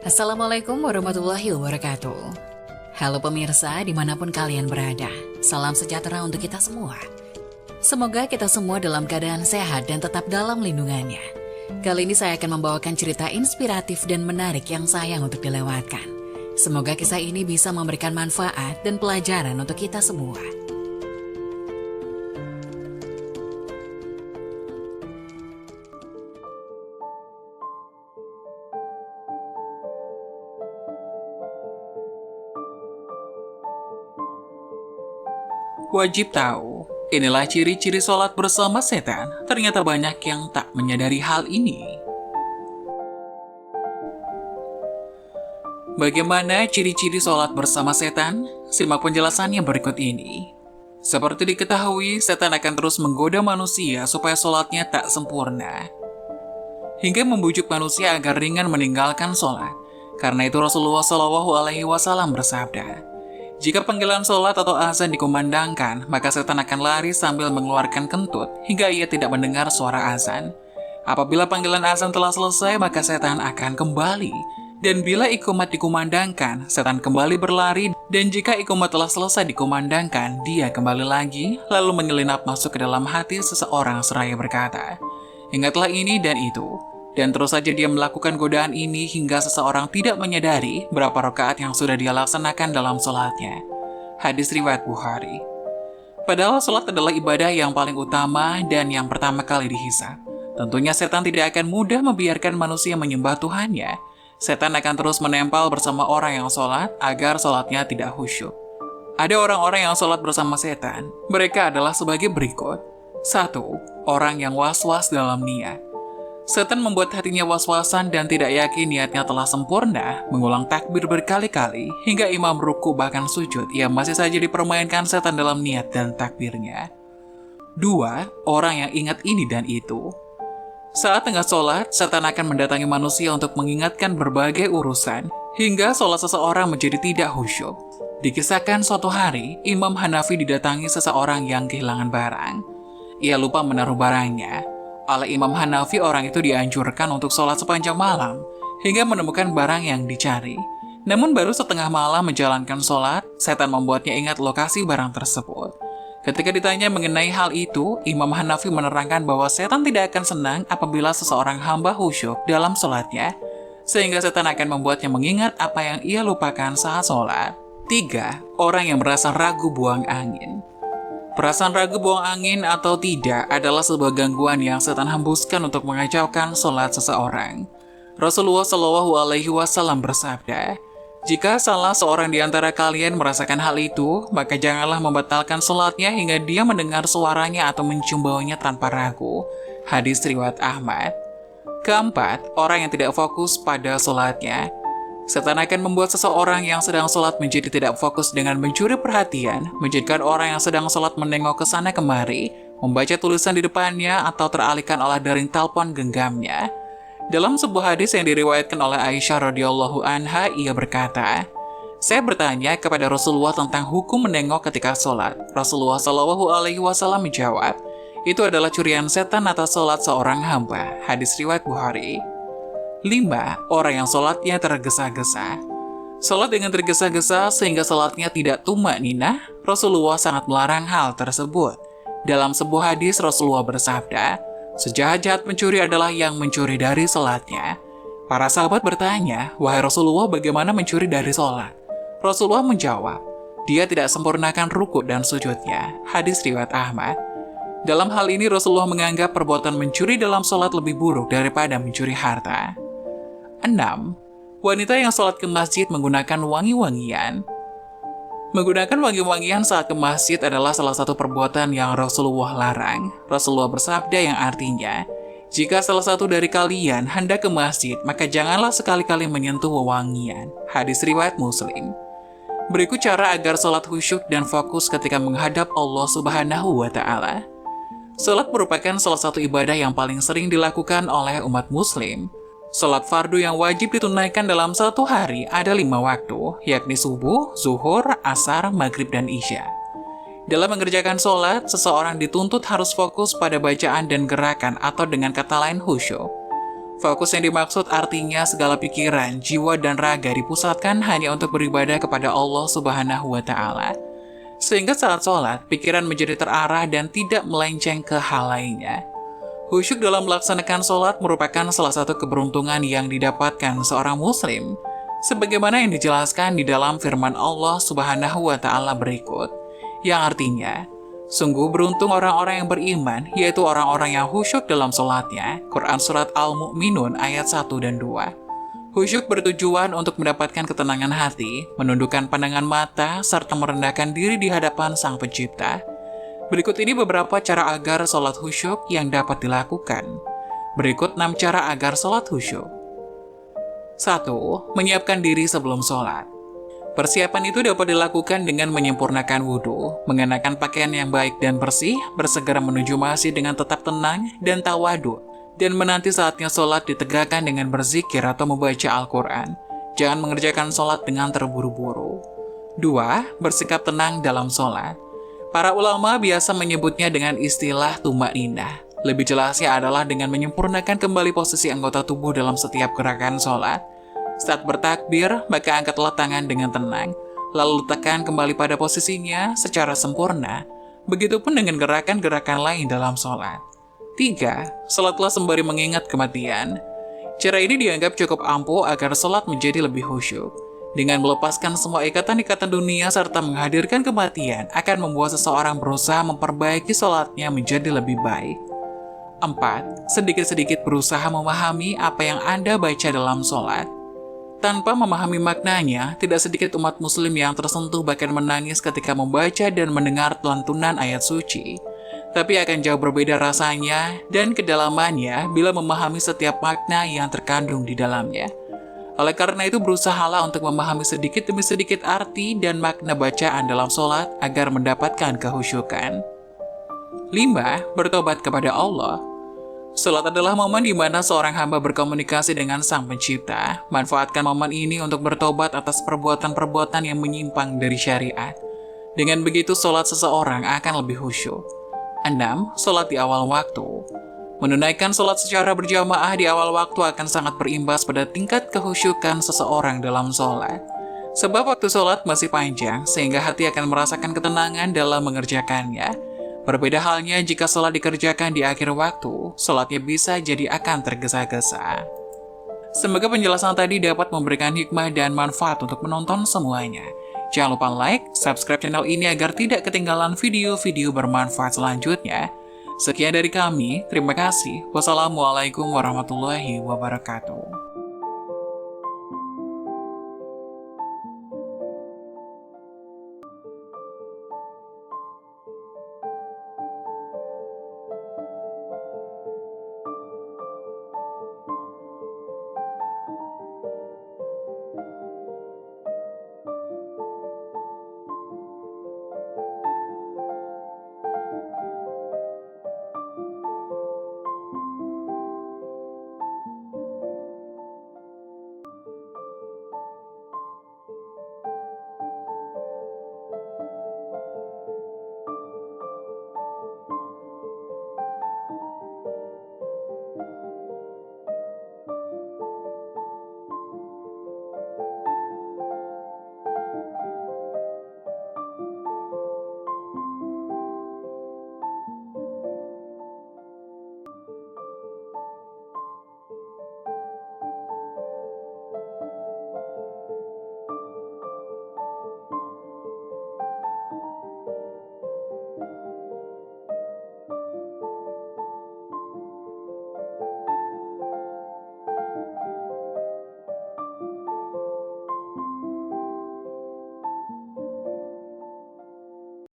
Assalamualaikum warahmatullahi wabarakatuh. Halo pemirsa dimanapun kalian berada, salam sejahtera untuk kita semua. Semoga kita semua dalam keadaan sehat dan tetap dalam lindungannya. Kali ini saya akan membawakan cerita inspiratif dan menarik yang sayang untuk dilewatkan. Semoga kisah ini bisa memberikan manfaat dan pelajaran untuk kita semua. Wajib tahu, inilah ciri-ciri sholat bersama setan. Ternyata banyak yang tak menyadari hal ini. Bagaimana ciri-ciri sholat bersama setan? Simak penjelasannya berikut ini. Seperti diketahui, setan akan terus menggoda manusia supaya sholatnya tak sempurna, hingga membujuk manusia agar ringan meninggalkan sholat. Karena itu Rasulullah SAW bersabda, jika panggilan sholat atau azan dikumandangkan, maka setan akan lari sambil mengeluarkan kentut hingga ia tidak mendengar suara azan. Apabila panggilan azan telah selesai, maka setan akan kembali. Dan bila iqamat dikumandangkan, setan kembali berlari. Dan jika iqamat telah selesai dikumandangkan, dia kembali lagi, lalu menyelinap masuk ke dalam hati seseorang seraya berkata, "Ingatlah ini dan itu." Dan terus saja dia melakukan godaan ini hingga seseorang tidak menyadari berapa rakaat yang sudah dia laksanakan dalam sholatnya. Hadis riwayat Bukhari. Padahal sholat adalah ibadah yang paling utama dan yang pertama kali dihisab. Tentunya setan tidak akan mudah membiarkan manusia menyembah Tuhannya. Setan akan terus menempel bersama orang yang sholat agar sholatnya tidak khusyuk. Ada orang-orang yang sholat bersama setan. Mereka adalah sebagai berikut. 1. Orang yang was-was dalam niat. Setan membuat hatinya was-wasan dan tidak yakin niatnya telah sempurna, mengulang takbir berkali-kali, hingga imam ruku bahkan sujud, ia masih saja dipermainkan setan dalam niat dan takbirnya. 2. Orang yang ingat ini dan itu. Saat tengah sholat, setan akan mendatangi manusia untuk mengingatkan berbagai urusan, hingga sholat seseorang menjadi tidak khusyuk. Dikisahkan suatu hari, Imam Hanafi didatangi seseorang yang kehilangan barang. Ia lupa menaruh barangnya. Oleh Imam Hanafi, orang itu dianjurkan untuk sholat sepanjang malam, hingga menemukan barang yang dicari. Namun baru setengah malam menjalankan sholat, setan membuatnya ingat lokasi barang tersebut. Ketika ditanya mengenai hal itu, Imam Hanafi menerangkan bahwa setan tidak akan senang apabila seseorang hamba khusyuk dalam sholatnya, sehingga setan akan membuatnya mengingat apa yang ia lupakan saat sholat. 3. Orang yang merasa ragu buang angin. Perasaan ragu buang angin atau tidak adalah sebuah gangguan yang setan hembuskan untuk mengacaukan sholat seseorang. Rasulullah SAW bersabda, jika salah seorang di antara kalian merasakan hal itu, maka janganlah membatalkan sholatnya hingga dia mendengar suaranya atau mencium baunya tanpa ragu. Hadis riwayat Ahmad. 4. Orang yang tidak fokus pada sholatnya. Setan akan membuat seseorang yang sedang sholat menjadi tidak fokus dengan mencuri perhatian, menjadikan orang yang sedang sholat menengok ke sana kemari, membaca tulisan di depannya, atau teralihkan oleh dering telepon genggamnya. Dalam sebuah hadis yang diriwayatkan oleh Aisyah radhiyallahu anha, ia berkata, "Saya bertanya kepada Rasulullah tentang hukum menengok ketika sholat. Rasulullah SAW menjawab, itu adalah curian setan atas sholat seorang hamba." Hadis riwayat Bukhari. 5. Orang yang sholatnya tergesa-gesa. Sholat dengan tergesa-gesa sehingga sholatnya tidak tumak-ninah, Rasulullah sangat melarang hal tersebut. Dalam sebuah hadis, Rasulullah bersabda, sejahat-jahat pencuri adalah yang mencuri dari sholatnya. Para sahabat bertanya, wahai Rasulullah, bagaimana mencuri dari sholat? Rasulullah menjawab, dia tidak sempurnakan ruku dan sujudnya. Hadis riwayat Ahmad. Dalam hal ini, Rasulullah menganggap perbuatan mencuri dalam sholat lebih buruk daripada mencuri harta. 6. Wanita yang sholat ke masjid menggunakan wangi-wangian. Menggunakan wangi-wangian saat ke masjid adalah salah satu perbuatan yang Rasulullah larang. Rasulullah bersabda yang artinya, jika salah satu dari kalian hendak ke masjid, maka janganlah sekali-kali menyentuh wewangian. Hadis riwayat Muslim. Berikut cara agar sholat khusyuk dan fokus ketika menghadap Allah Subhanahu wa Ta'ala. Sholat merupakan salah satu ibadah yang paling sering dilakukan oleh umat Muslim. Sholat fardu yang wajib ditunaikan dalam satu hari ada 5 waktu, yakni subuh, zuhur, asar, maghrib, dan isya. Dalam mengerjakan sholat, seseorang dituntut harus fokus pada bacaan dan gerakan atau dengan kata lain khusyuk. Fokus yang dimaksud artinya segala pikiran, jiwa, dan raga dipusatkan hanya untuk beribadah kepada Allah Subhanahu wa Ta'ala. Sehingga saat sholat, pikiran menjadi terarah dan tidak melenceng ke hal lainnya. Khusyuk dalam melaksanakan sholat merupakan salah satu keberuntungan yang didapatkan seorang muslim, sebagaimana yang dijelaskan di dalam firman Allah Subhanahu wa Ta'ala berikut, yang artinya, sungguh beruntung orang-orang yang beriman, yaitu orang-orang yang khusyuk dalam sholatnya. Quran Surat Al-Mu'minun ayat 1 dan 2. Khusyuk bertujuan untuk mendapatkan ketenangan hati, menundukkan pandangan mata, serta merendahkan diri di hadapan Sang Pencipta. Berikut ini beberapa cara agar sholat khusyuk yang dapat dilakukan. Berikut 6 cara agar sholat khusyuk. 1. Menyiapkan diri sebelum sholat. Persiapan itu dapat dilakukan dengan menyempurnakan wudhu, mengenakan pakaian yang baik dan bersih, bersegera menuju masjid dengan tetap tenang dan tawadu, dan menanti saatnya sholat ditegakkan dengan berzikir atau membaca Al-Quran. Jangan mengerjakan sholat dengan terburu-buru. 2. Bersikap tenang dalam sholat. Para ulama biasa menyebutnya dengan istilah tumakninah. Lebih jelasnya adalah dengan menyempurnakan kembali posisi anggota tubuh dalam setiap gerakan sholat. Saat bertakbir, maka angkatlah tangan dengan tenang, lalu letakkan kembali pada posisinya secara sempurna. Begitupun dengan gerakan-gerakan lain dalam sholat. 3. Sholatlah sembari mengingat kematian. Cara ini dianggap cukup ampuh agar sholat menjadi lebih khusyuk. Dengan melepaskan semua ikatan-ikatan dunia serta menghadirkan kematian akan membuat seseorang berusaha memperbaiki sholatnya menjadi lebih baik. 4. Sedikit-sedikit berusaha memahami apa yang Anda baca dalam sholat. Tanpa memahami maknanya, tidak sedikit umat muslim yang tersentuh bahkan menangis ketika membaca dan mendengar lantunan ayat suci. Tapi akan jauh berbeda rasanya dan kedalamannya bila memahami setiap makna yang terkandung di dalamnya. Oleh karena itu berusahalah untuk memahami sedikit demi sedikit arti dan makna bacaan dalam sholat agar mendapatkan kehusyukan. 5. Bertobat kepada Allah. Sholat adalah momen di mana seorang hamba berkomunikasi dengan Sang Pencipta. Manfaatkan momen ini untuk bertobat atas perbuatan-perbuatan yang menyimpang dari syariat. Dengan begitu sholat seseorang akan lebih khusyuk. 6. Sholat di awal waktu. Menunaikan sholat secara berjamaah di awal waktu akan sangat berimbas pada tingkat kehusyukan seseorang dalam sholat. Sebab waktu sholat masih panjang, sehingga hati akan merasakan ketenangan dalam mengerjakannya. Berbeda halnya jika sholat dikerjakan di akhir waktu, sholatnya bisa jadi akan tergesa-gesa. Semoga penjelasan tadi dapat memberikan hikmah dan manfaat untuk menonton semuanya. Jangan lupa like, subscribe channel ini agar tidak ketinggalan video-video bermanfaat selanjutnya. Sekian dari kami, terima kasih. Wassalamualaikum warahmatullahi wabarakatuh.